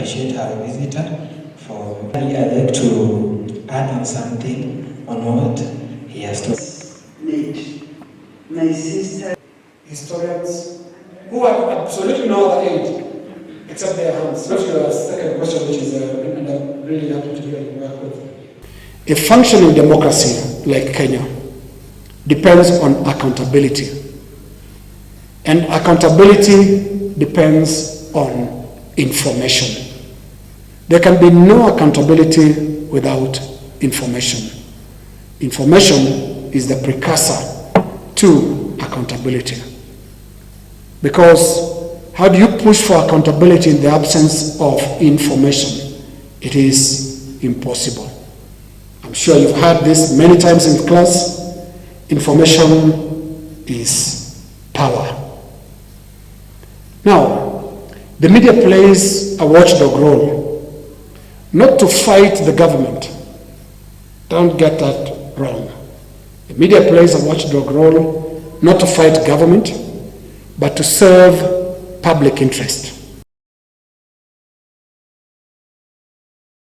appreciate our visitor for. I'd like to add on something on what he has to. My sister. Historians who have absolutely no other aid except their hands. That's your second question, which is, and I'm really happy to hear you work with. A functioning democracy like Kenya depends on accountability. And accountability depends on information. There can be no accountability without information. Information is the precursor to accountability. Because how do you push for accountability in the absence of information? It is impossible. I'm sure you've heard this many times in class. Information is power. Now, the media plays a watchdog role, not to fight the government. Don't get that wrong. The media plays a watchdog role, not to fight government, but to serve public interest.